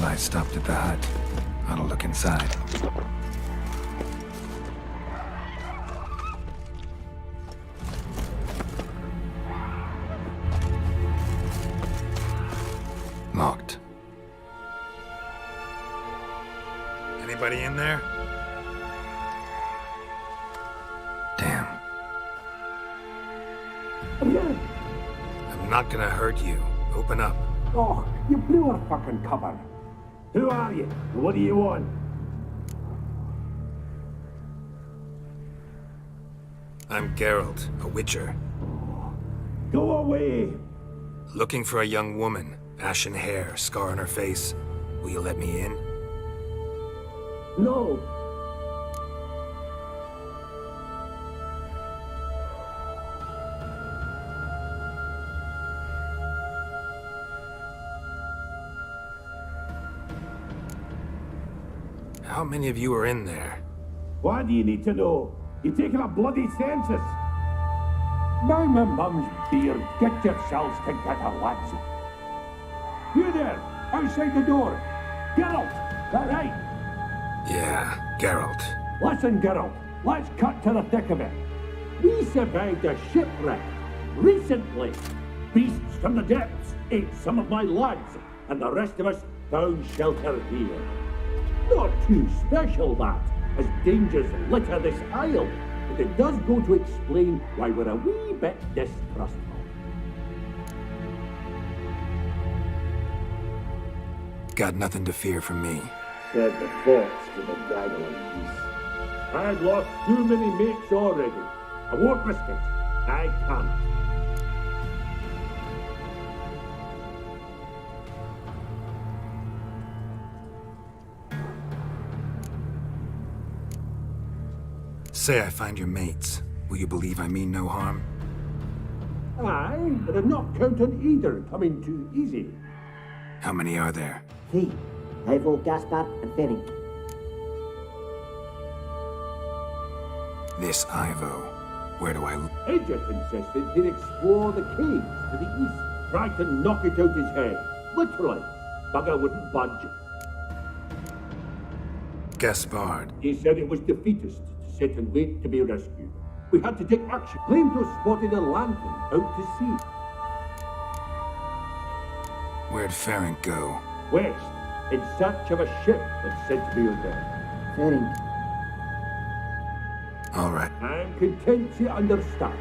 I stopped at the hut. I'll look inside. Locked. Anybody in there? Damn. I'm not gonna hurt you. Open up. Oh, you blew our fucking cover. Who are you? What do you want? I'm Geralt, a witcher. Go away! Looking for a young woman. Ashen hair, scar on her face. Will you let me in? No! How many of you are in there? Why do you need to know? You're taking a bloody census! By my mum's beard, get yourselves together, lads. You there, outside the door. Geralt, that right? Yeah, Geralt. Listen, Geralt, let's cut to the thick of it. We survived a shipwreck recently. Beasts from the depths ate some of my lads, and the rest of us found shelter here. Not too special, that, as dangers litter this isle, but it does go to explain why we're a wee bit distrustful. Got nothing to fear from me. Said the fox to the gaggling geese. I've lost too many mates already. I won't risk it. I can't. Say I find your mates. Will you believe I mean no harm? Aye, but I'm not counting either coming too easy. How many are there? 3. Ivo, Gaspar, and Ferenc. This Ivo. Where do I... Edget insisted he'd explore the caves to the east. Tried to knock it out his head. Literally. Bugger wouldn't budge. Gaspard. He said it was defeatist to sit and wait to be rescued. We had to take action. Claimed to have spotted a lantern out to sea. Where'd Ferenc go? West, in search of a ship that's said to be out there. Ferenc. All right. I'm content to understand.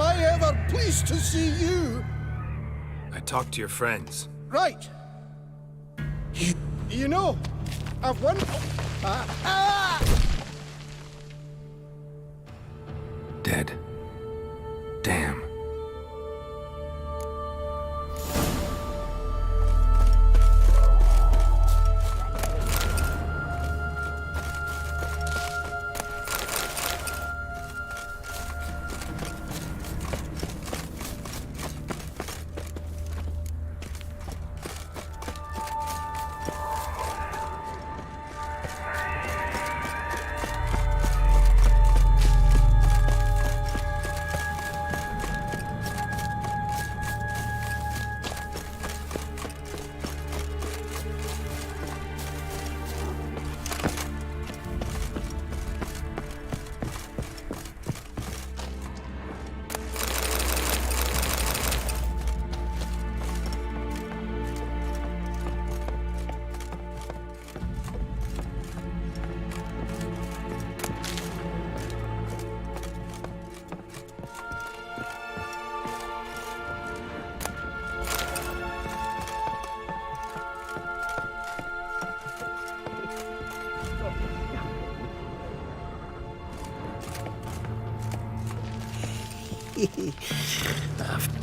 I ever pleased to see you? I talked to your friends. Right. You know, I've won. Dead. Damn.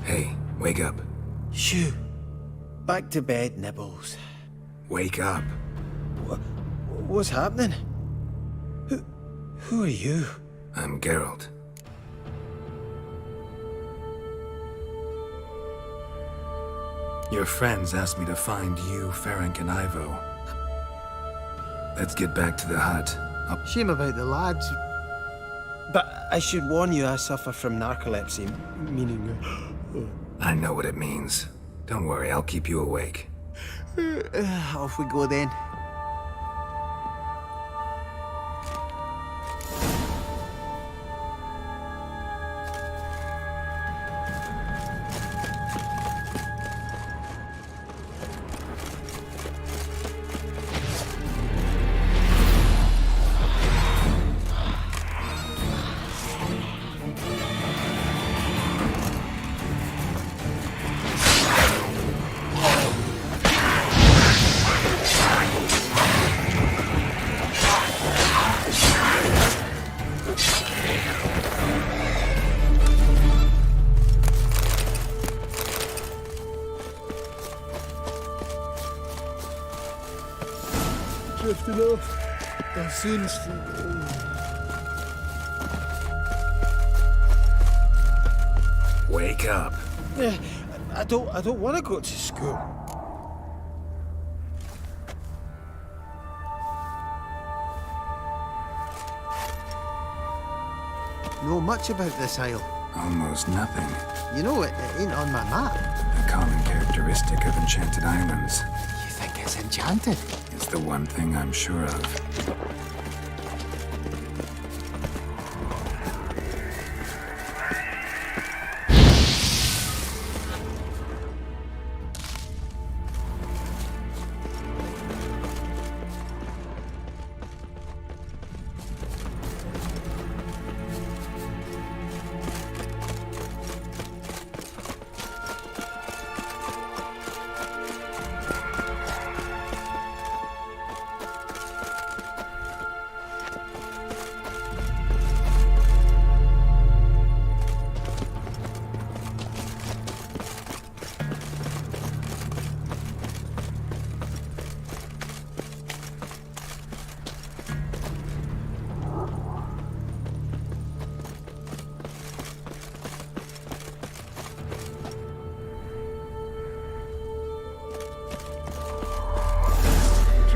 Hey, wake up. Shoo. Back to bed, Nibbles. Wake up. What's happening? Who are you? I'm Geralt. Your friends asked me to find you, Ferenc, and Ivo. Let's get back to the hut. Shame about the lads. But I should warn you, I suffer from narcolepsy, meaning... I know what it means. Don't worry, I'll keep you awake. Off we go then. Drifting off. I'll soon Wake up. I don't want to go to school. Know much about this isle? Almost nothing. You know, it ain't on my map. A common characteristic of enchanted islands. You think it's enchanted? It's the one thing I'm sure of.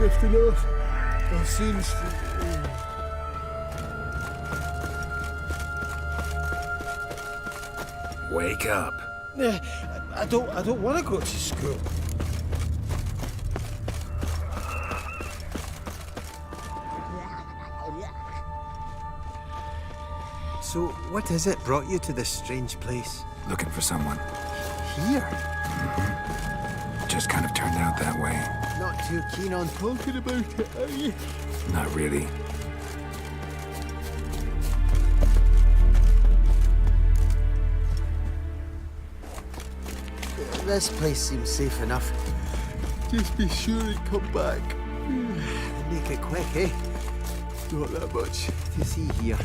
drifting off. I'll soon Wake up. I don't want to go to school. So, what is it brought you to this strange place? Looking for someone. Here? Just kind of turned out that way. Not too keen on talking about it, are you? Not really. This place seems safe enough. Just be sure and come back. Make it quick, eh? Not that much to see here.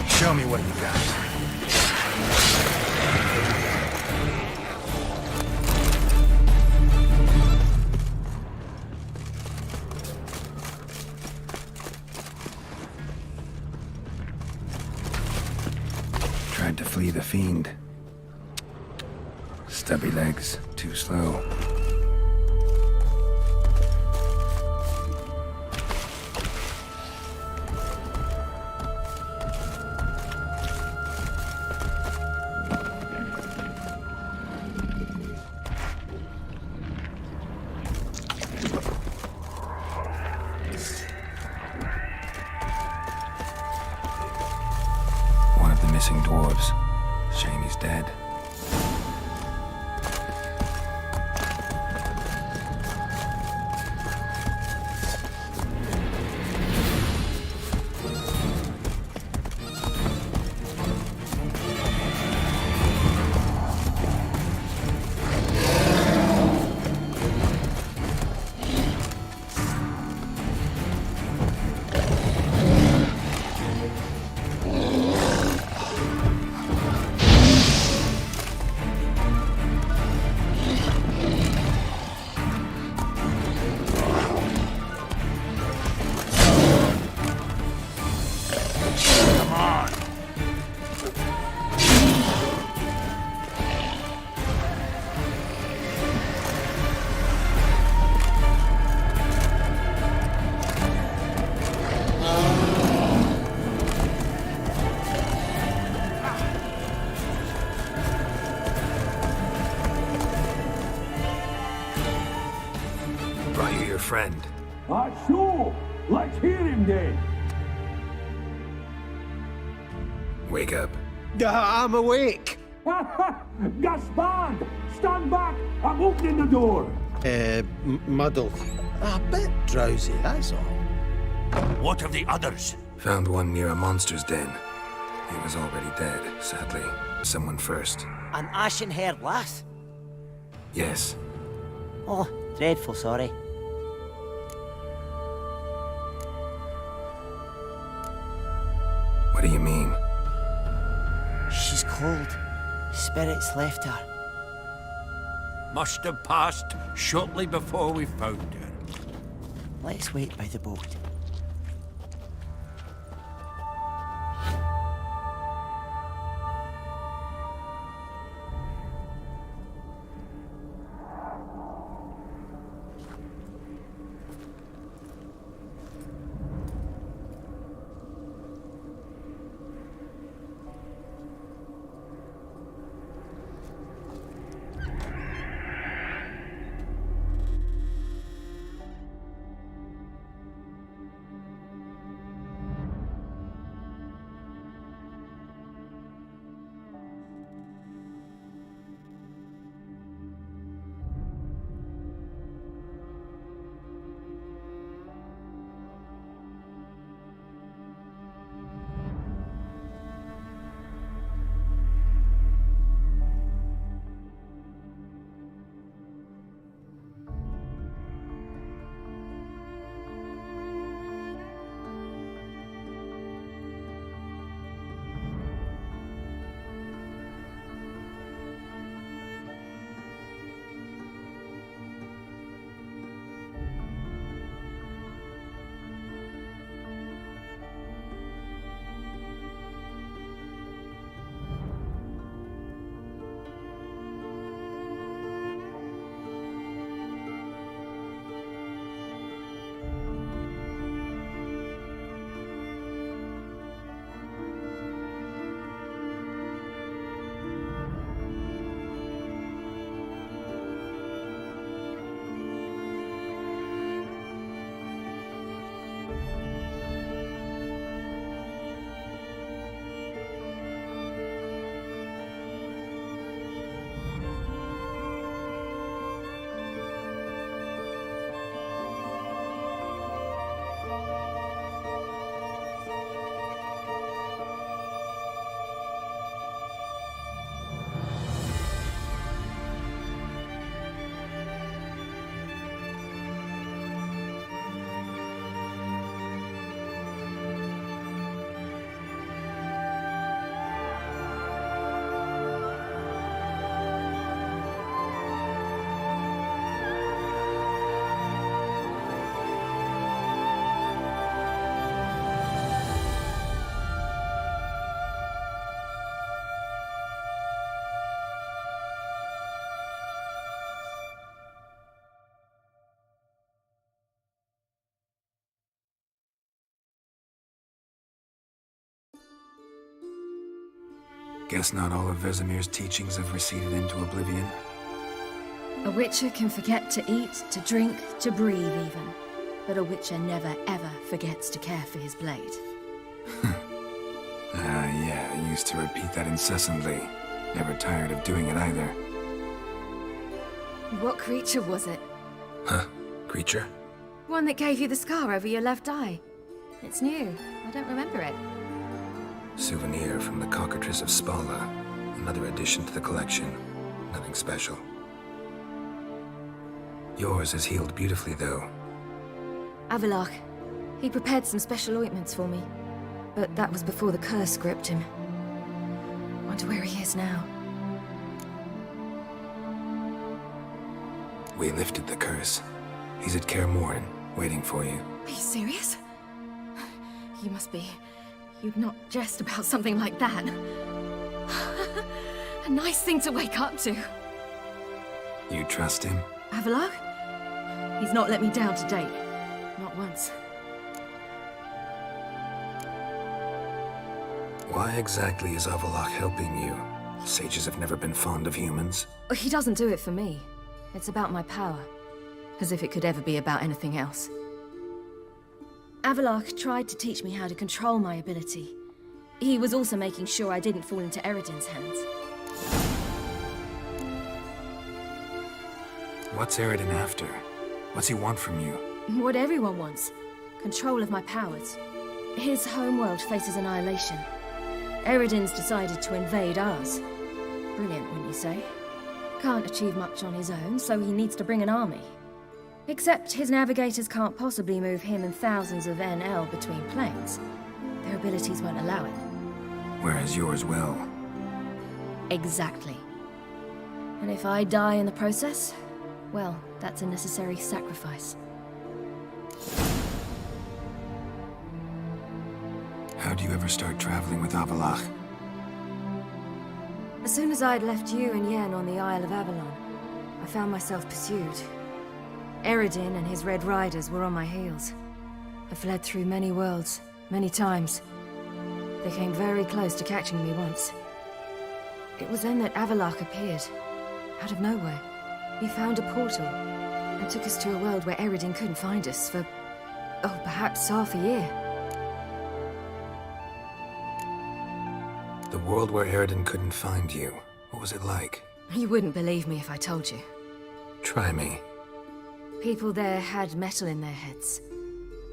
Show me what you got. Tried to flee the fiend. Stubby legs, too slow. One of the missing dwarves. Shame he's dead. Brought you your friend. So, let's hear him then. Wake up. I'm awake. Gaspard, stand back. I'm opening the door. Muddled. A bit drowsy, that's all. What of the others? Found one near a monster's den. He was already dead, sadly. Someone first. An ashen-haired lass? Yes. Oh, dreadful sorry. What do you mean? She's cold. Spirits left her. Must have passed shortly before we found her. Let's wait by the boat. Guess not all of Vesemir's teachings have receded into oblivion. A witcher can forget to eat, to drink, to breathe even. But a witcher never ever forgets to care for his blade. Yeah, I used to repeat that incessantly. Never tired of doing it either. What creature was it? Huh? Creature? One that gave you the scar over your left eye. It's new. I don't remember it. Souvenir from the cockatrice of Spala. Another addition to the collection. Nothing special. Yours is healed beautifully, though. Avallach. He prepared some special ointments for me. But that was before the curse gripped him. Wonder where he is now. We lifted the curse. He's at Kaer Morhen, waiting for you. Are you serious? You must be. You'd not jest about something like that. A nice thing to wake up to. You trust him? Avallach? He's not let me down to date. Not once. Why exactly is Avallach helping you? Sages have never been fond of humans. He doesn't do it for me. It's about my power. As if it could ever be about anything else. Avallach tried to teach me how to control my ability. He was also making sure I didn't fall into Eredin's hands. What's Eredin after? What's he want from you? What everyone wants. Control of my powers. His homeworld faces annihilation. Eredin's decided to invade ours. Brilliant, wouldn't you say? Can't achieve much on his own, so he needs to bring an army. Except his navigators can't possibly move him and thousands of NL between planes. Their abilities won't allow it. Whereas yours will. Exactly. And if I die in the process, well, that's a necessary sacrifice. How do you ever start traveling with Avallach? As soon as I'd left you and Yen on the Isle of Avalon, I found myself pursued. Eredin and his Red Riders were on my heels. I fled through many worlds, many times. They came very close to catching me once. It was then that Avallach appeared, out of nowhere. He found a portal, and took us to a world where Eredin couldn't find us for, oh, perhaps half a year. The world where Eredin couldn't find you. What was it like? You wouldn't believe me if I told you. Try me. People there had metal in their heads,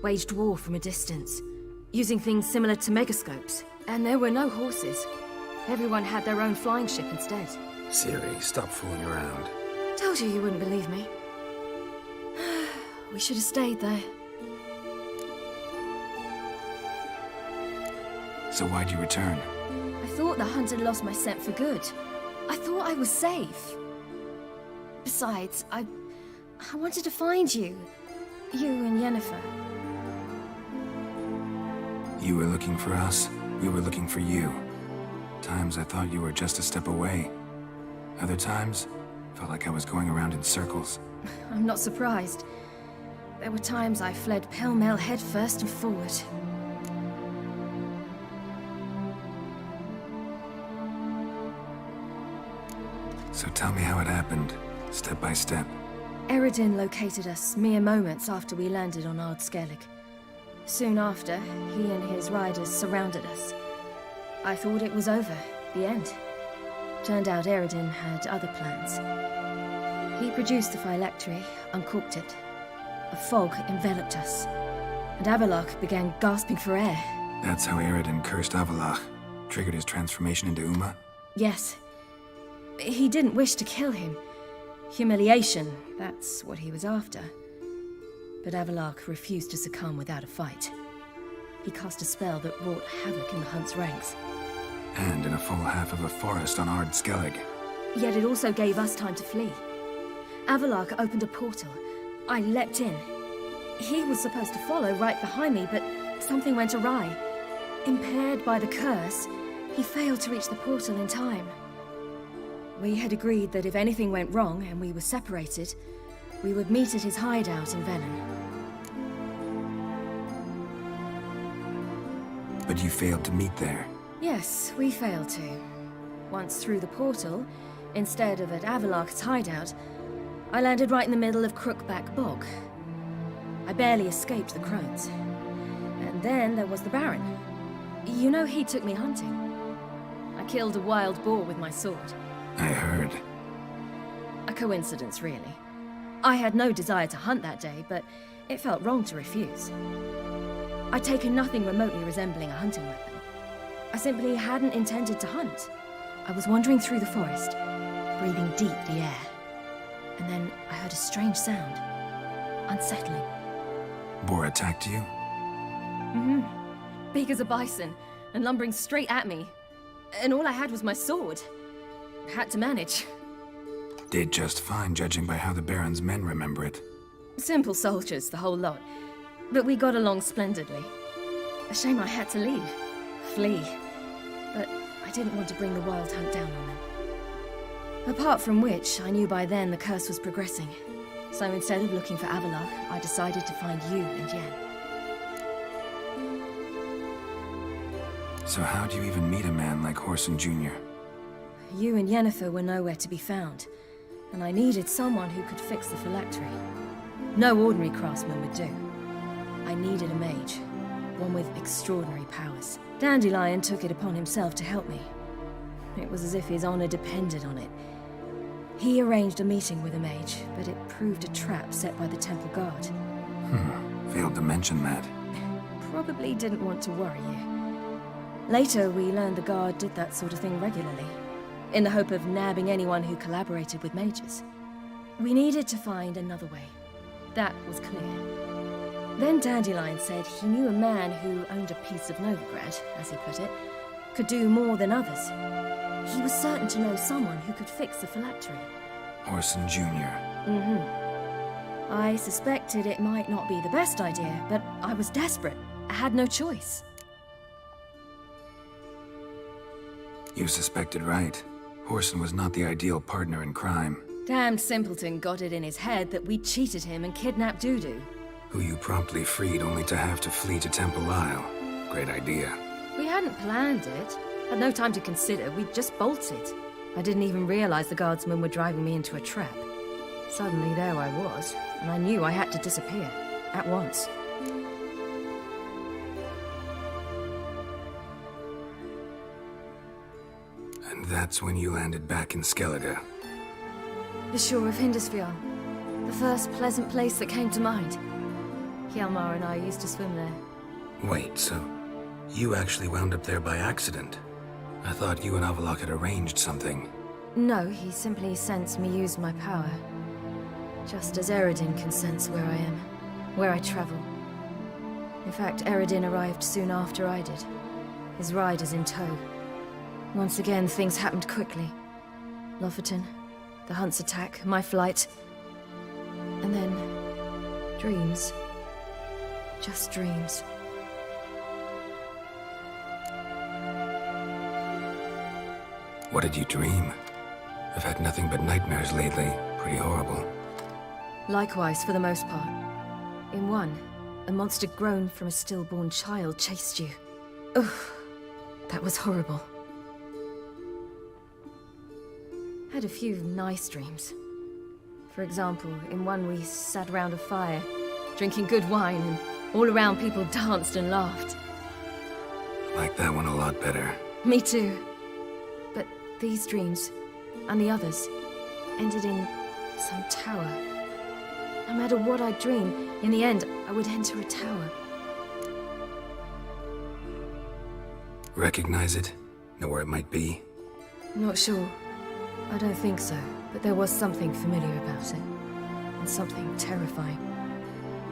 waged war from a distance, using things similar to megascopes. And there were no horses. Everyone had their own flying ship instead. Ciri, stop fooling around. Told you wouldn't believe me. We should have stayed there. So why'd you return? I thought the hunt had lost my scent for good. I thought I was safe. Besides, I wanted to find you. You and Yennefer. You were looking for us, we were looking for you. Times I thought you were just a step away. Other times, felt like I was going around in circles. I'm not surprised. There were times I fled pell-mell head first and forward. So tell me how it happened, step by step. Eredin located us mere moments after we landed on Ard Skellig. Soon after, he and his riders surrounded us. I thought it was over, the end. Turned out Eredin had other plans. He produced the phylactery, uncorked it. A fog enveloped us, and Avallach began gasping for air. That's how Eredin cursed Avallach, triggered his transformation into Uma? Yes. He didn't wish to kill him. Humiliation, that's what he was after. But Avallach refused to succumb without a fight. He cast a spell that wrought havoc in the hunt's ranks. And in a full half of a forest on Ard Skellig. Yet it also gave us time to flee. Avallach opened a portal. I leapt in. He was supposed to follow right behind me, but something went awry. Impaired by the curse, he failed to reach the portal in time. We had agreed that if anything went wrong and we were separated, we would meet at his hideout in Velen. But you failed to meet there. Yes, we failed to. Once through the portal, instead of at Avallach's hideout, I landed right in the middle of Crookback Bog. I barely escaped the crones. And then there was the Baron. You know, he took me hunting. I killed a wild boar with my sword. I heard. A coincidence, really. I had no desire to hunt that day, but it felt wrong to refuse. I'd taken nothing remotely resembling a hunting weapon. I simply hadn't intended to hunt. I was wandering through the forest, breathing deep the air. And then I heard a strange sound. Unsettling. Boar attacked you? Big as a bison, and lumbering straight at me. And all I had was my sword. Had to manage. Did just fine, judging by how the Baron's men remember it. Simple soldiers, the whole lot. But we got along splendidly. A shame I had to leave. Flee. But I didn't want to bring the wild hunt down on them. Apart from which, I knew by then the curse was progressing. So instead of looking for Avallach, I decided to find you and Yen. So how'd you even meet a man like Whoreson Jr.? You and Yennefer were nowhere to be found, and I needed someone who could fix the phylactery. No ordinary craftsman would do. I needed a mage, one with extraordinary powers. Dandelion took it upon himself to help me. It was as if his honor depended on it. He arranged a meeting with a mage, but it proved a trap set by the temple guard. Failed to mention that. Probably didn't want to worry you. Later, we learned the guard did that sort of thing regularly, in the hope of nabbing anyone who collaborated with mages. We needed to find another way. That was clear. Then Dandelion said he knew a man who owned a piece of Novigrad, as he put it, could do more than others. He was certain to know someone who could fix the phylactery. Whoreson Jr. I suspected it might not be the best idea, but I was desperate. I had no choice. You suspected right. Whoreson was not the ideal partner in crime. Damned simpleton got it in his head that we cheated him and kidnapped Dudu. Who you promptly freed only to have to flee to Temple Isle. Great idea. We hadn't planned it. Had no time to consider. We just bolted. I didn't even realize the guardsmen were driving me into a trap. Suddenly there I was, and I knew I had to disappear. At once. And that's when you landed back in Skellige. The shore of Hindisfjord. The first pleasant place that came to mind. Hjalmar and I used to swim there. Wait, so you actually wound up there by accident? I thought you and Avallach had arranged something. No, he simply sensed me use my power. Just as Eredin can sense where I am, where I travel. In fact, Eredin arrived soon after I did. His riders in tow. Once again, things happened quickly. Lofoten, the hunt's attack, my flight. And then... dreams. Just dreams. What did you dream? I've had nothing but nightmares lately. Pretty horrible. Likewise, for the most part. In one, a monster grown from a stillborn child chased you. Ugh, that was horrible. Had a few nice dreams. For example, in one we sat around a fire, drinking good wine, and all around people danced and laughed. Like that one a lot better. Me too. But these dreams, and the others, ended in some tower. No matter what I dream, in the end, I would enter a tower. Recognize it? Know where it might be? Not sure. I don't think so, but there was something familiar about it. And something terrifying.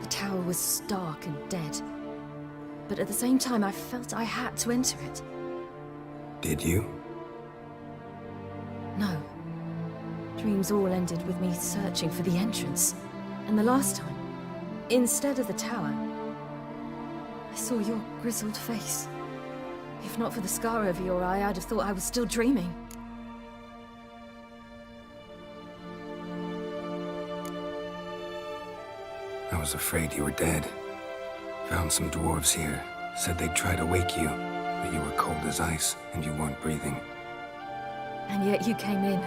The tower was stark and dead. But at the same time, I felt I had to enter it. Did you? No. Dreams all ended with me searching for the entrance. And the last time, instead of the tower, I saw your grizzled face. If not for the scar over your eye, I'd have thought I was still dreaming. I was afraid you were dead. Found some dwarves here. Said they'd try to wake you, but you were cold as ice and you weren't breathing. And yet you came in.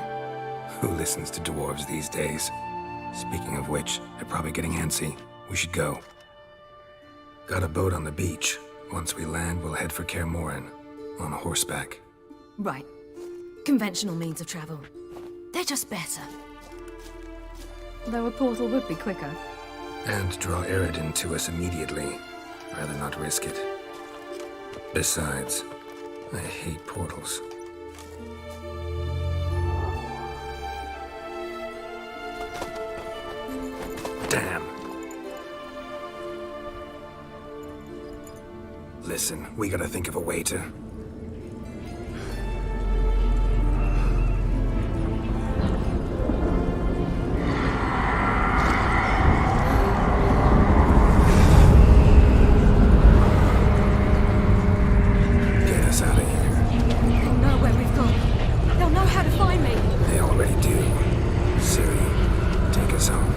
Who listens to dwarves these days? Speaking of which, they're probably getting antsy. We should go. Got a boat on the beach. Once we land, we'll head for Kaer Morhen. On horseback. Right. Conventional means of travel. They're just better. Though a portal would be quicker. And draw Eredin to us immediately. Rather not risk it. Besides, I hate portals. Damn. Listen, we gotta think of a way to... get us out of here. They'll know where we've gone. They'll know how to find me. They already do. Ciri, take us home.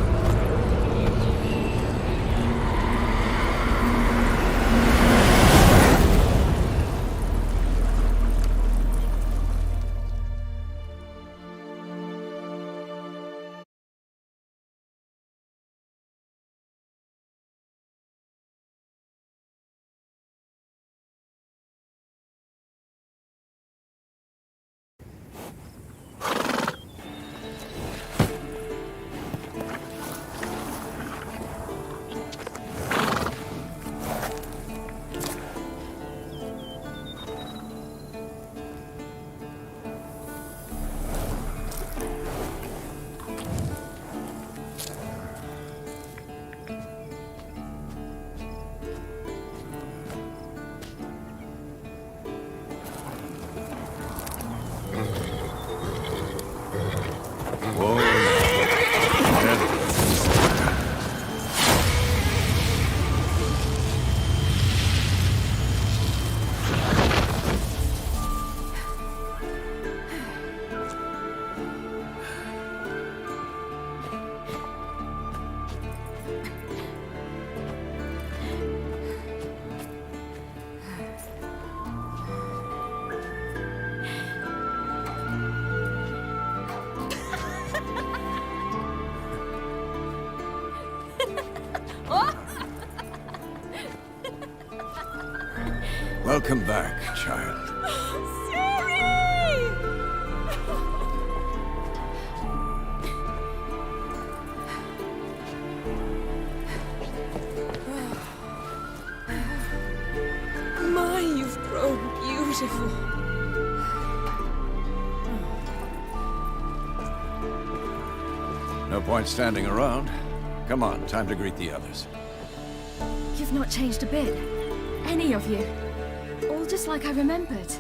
Welcome back, child. My, you've grown beautiful. No point standing around. Come on, time to greet the others. You've not changed a bit. Any of you. All just like I remembered.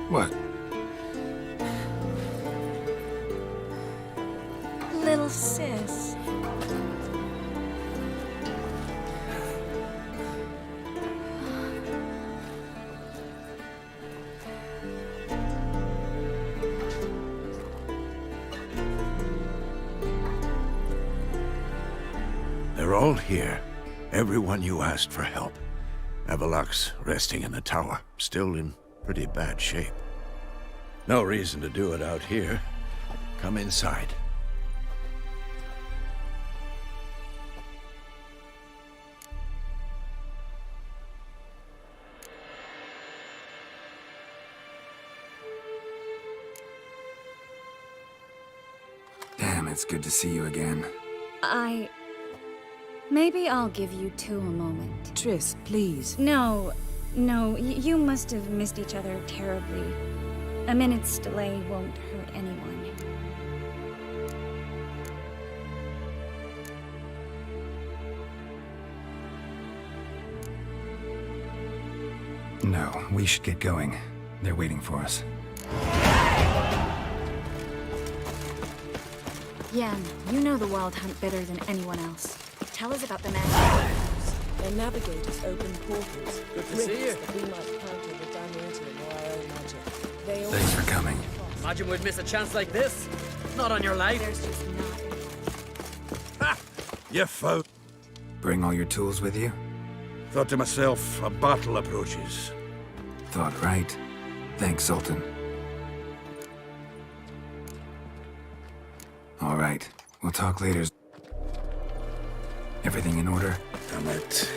What? Little sis. They're all here. Everyone you asked for help. Avallach's resting in the tower, still in pretty bad shape. No reason to do it out here. Come inside. Damn, it's good to see you again. Maybe I'll give you two a moment. Triss, please. No, you must have missed each other terribly. A minute's delay won't hurt anyone. No, we should get going. They're waiting for us. Yen, you know the Wild Hunt better than anyone else. Tell us about the magic. Their navigators open portals. Good to see you. That we might counter the Danutin or our own magic. They Thanks for coming. Imagine we'd miss a chance like this. Not on your life. There's just not. You folk. Bring all your tools with you? Thought to myself, a battle approaches. Thought right. Thanks, Sultan. All right, we'll talk later. Everything in order? Damn it.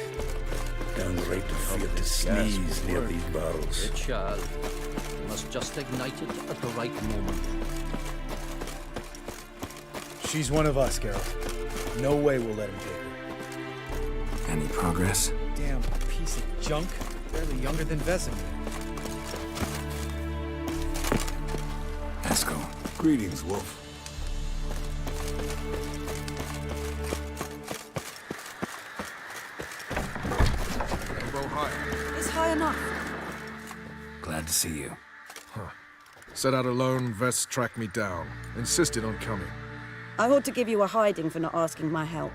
Downright to feel the sneeze near these barrels. It shall. You must just ignite it at the right moment. She's one of us, Geralt. No way we'll let him take her. Any progress? Damn piece of junk. Barely younger than Vesemir. Esco. Greetings, Wolf. It's high enough. Glad to see you. Set out alone, Vess tracked me down. Insisted on coming. I ought to give you a hiding for not asking my help,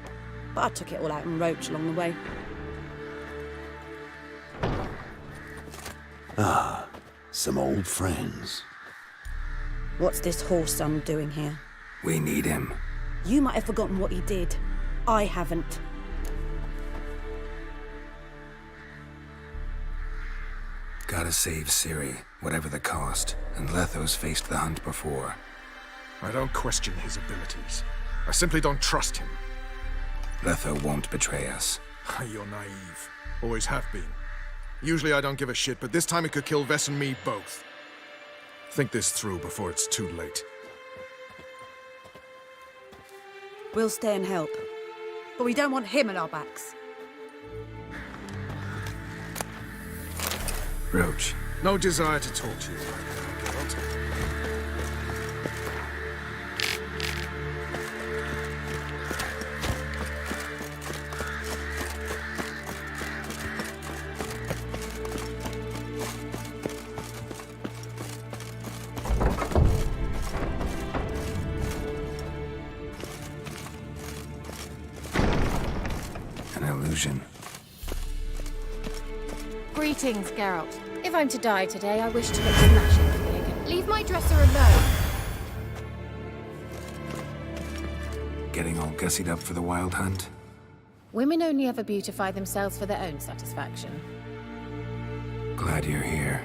but I took it all out in Roach along the way. Ah, some old friends. What's this whoreson doing here? We need him. You might have forgotten what he did. I haven't. Gotta save Ciri, whatever the cost, and Letho's faced the hunt before. I don't question his abilities. I simply don't trust him. Letho won't betray us. You're naive. Always have been. Usually I don't give a shit, but this time it could kill Vess and me both. Think this through before it's too late. We'll stay and help. But we don't want him at our backs. Roach. No desire to talk to you right now, Geralt. An illusion. Greetings, Geralt. If I'm to die today, I wish to look smashing with me again. Leave my dresser alone. Getting all gussied up for the wild hunt? Women only ever beautify themselves for their own satisfaction. Glad you're here.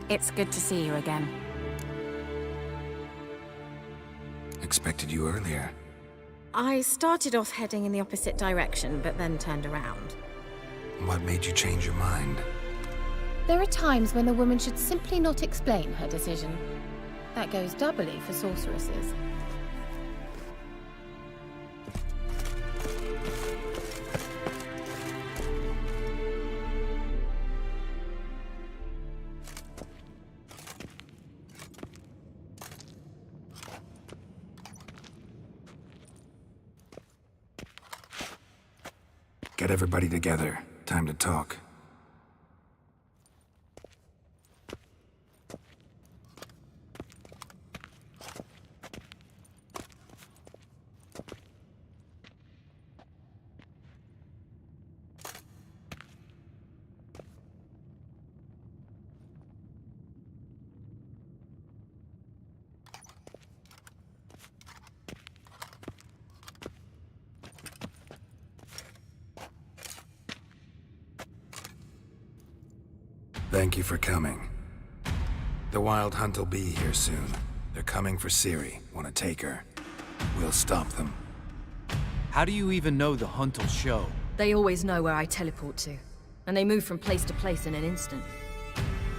It's good to see you again. Expected you earlier. I started off heading in the opposite direction, but then turned around. What made you change your mind? There are times when a woman should simply not explain her decision. That goes doubly for sorceresses. Get everybody together. Time to talk. Thank you for coming. The Wild Hunt will be here soon. They're coming for Ciri. Want to take her. We'll stop them. How do you even know the hunt will show? They always know where I teleport to. And they move from place to place in an instant.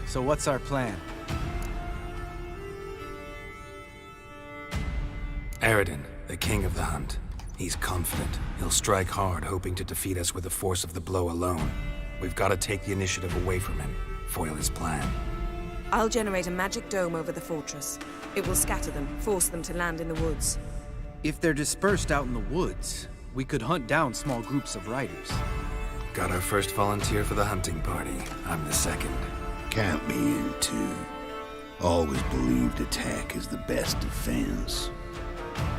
So what's our plan? Eredin, the king of the hunt. He's confident. He'll strike hard, hoping to defeat us with the force of the blow alone. We've got to take the initiative away from him. Foil his plan. I'll generate a magic dome over the fortress. It will scatter them, force them to land in the woods. If they're dispersed out in the woods, we could hunt down small groups of riders. Got our first volunteer for the hunting party. I'm the second. Count me in too. Always believed attack is the best defense.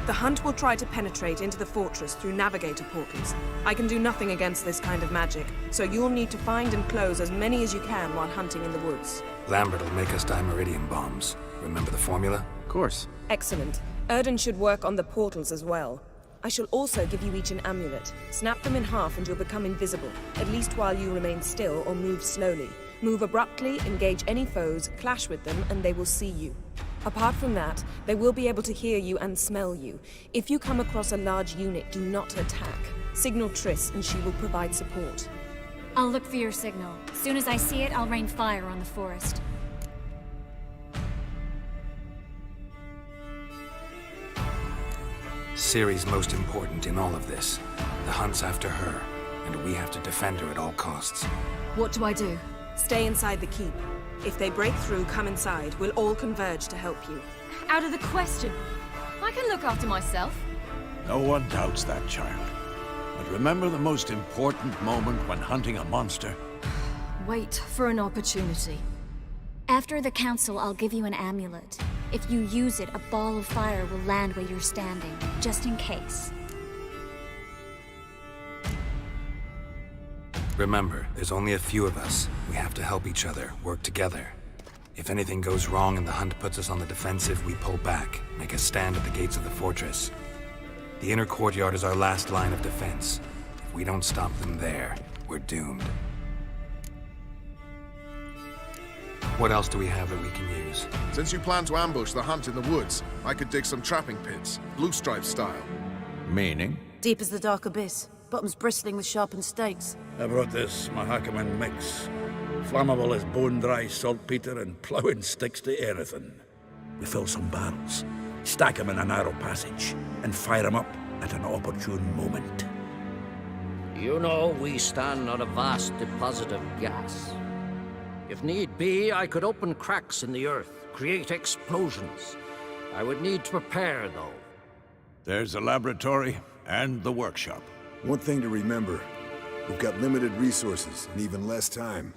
The hunt will try to penetrate into the fortress through navigator portals. I can do nothing against this kind of magic, so you'll need to find and close as many as you can while hunting in the woods. Lambert will make us dimeridium bombs. Remember the formula? Of course. Excellent. Erden should work on the portals as well. I shall also give you each an amulet. Snap them in half and you'll become invisible, at least while you remain still or move slowly. Move abruptly, engage any foes, clash with them, and they will see you. Apart from that, they will be able to hear you and smell you. If you come across a large unit, do not attack. Signal Triss and she will provide support. I'll look for your signal. As soon as I see it, I'll rain fire on the forest. Ciri's most important in all of this. The hunt's after her, and we have to defend her at all costs. What do I do? Stay inside the keep. If they break through, come inside. We'll all converge to help you. Out of the question. I can look after myself. No one doubts that, child. But remember the most important moment when hunting a monster? Wait for an opportunity. After the council, I'll give you an amulet. If you use it, a ball of fire will land where you're standing, just in case. Remember, there's only a few of us. We have to help each other, work together. If anything goes wrong and the hunt puts us on the defensive, we pull back, make a stand at the gates of the fortress. The inner courtyard is our last line of defense. If we don't stop them there, we're doomed. What else do we have that we can use? Since you plan to ambush the hunt in the woods, I could dig some trapping pits, blue stripe style. Meaning? Deep as the dark abyss, bottoms bristling with sharpened stakes. I brought this Mahakaman mix. Flammable as bone-dry saltpeter and ploughing sticks to anything. We fill some barrels, stack them in a narrow passage, and fire them up at an opportune moment. You know, we stand on a vast deposit of gas. If need be, I could open cracks in the earth, create explosions. I would need to prepare, though. There's the laboratory and the workshop. One thing to remember, we've got limited resources and even less time.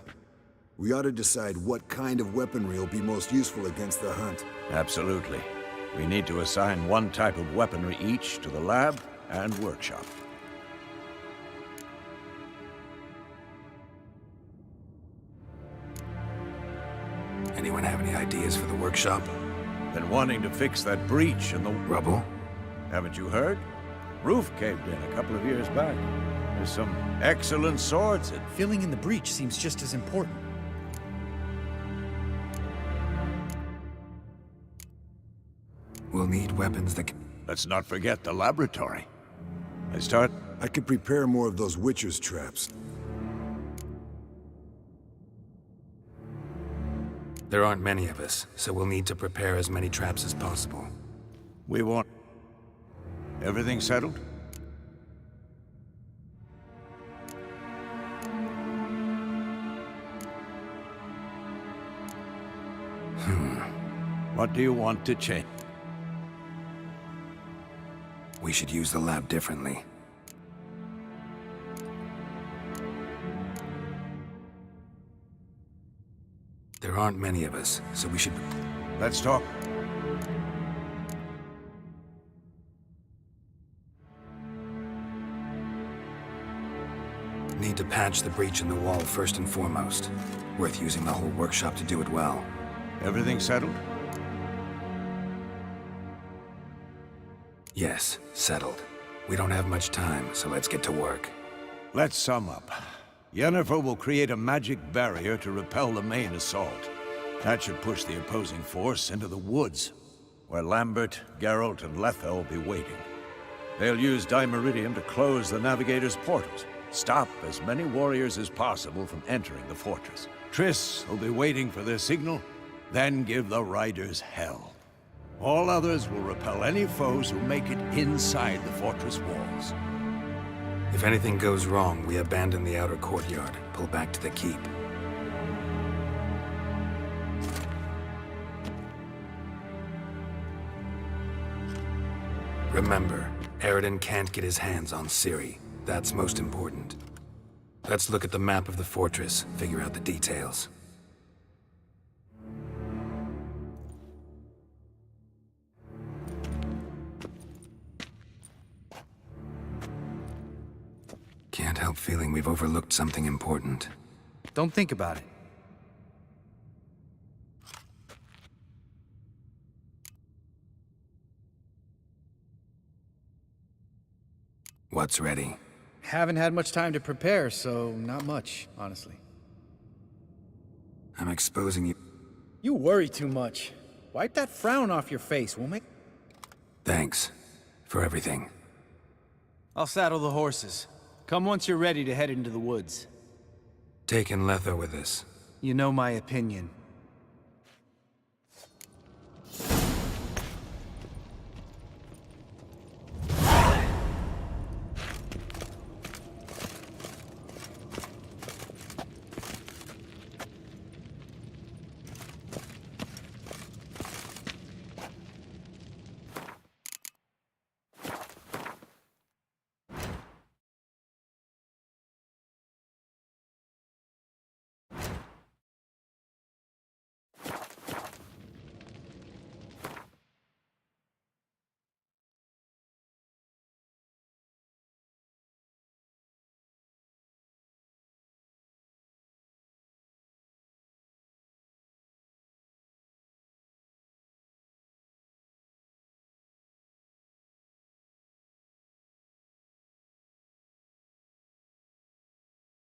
We ought to decide what kind of weaponry will be most useful against the hunt. Absolutely. We need to assign one type of weaponry each to the lab and workshop. Anyone have any ideas for the workshop? Been wanting to fix that breach in the rubble. Haven't you heard? Roof caved in a couple of years back. There's some excellent swords. Filling in the breach seems just as important. We'll need weapons that can... Let's not forget the laboratory. I could prepare more of those Witcher's traps. There aren't many of us, so we'll need to prepare as many traps as possible. We won't... Everything settled? What do you want to change? We should use the lab differently. There aren't many of us, so we should... Let's talk. Need to patch the breach in the wall first and foremost. Worth using the whole workshop to do it well. Everything settled? Yes, settled. We don't have much time, so let's get to work. Let's sum up. Yennefer will create a magic barrier to repel the main assault. That should push the opposing force into the woods, where Lambert, Geralt, and Letha will be waiting. They'll use Dimeridium to close the Navigator's portals, stop as many warriors as possible from entering the fortress. Triss will be waiting for their signal, then give the riders hell. All others will repel any foes who make it inside the fortress walls. If anything goes wrong, we abandon the outer courtyard, pull back to the keep. Remember, Eredin can't get his hands on Ciri. That's most important. Let's look at the map of the fortress, figure out the details. Can't help feeling we've overlooked something important. Don't think about it. What's ready? Haven't had much time to prepare, so not much, honestly. I'm exposing you. You worry too much. Wipe that frown off your face, we'll make... Thanks for everything. I'll saddle the horses. Come once you're ready to head into the woods. Taking Letho with us. You know my opinion.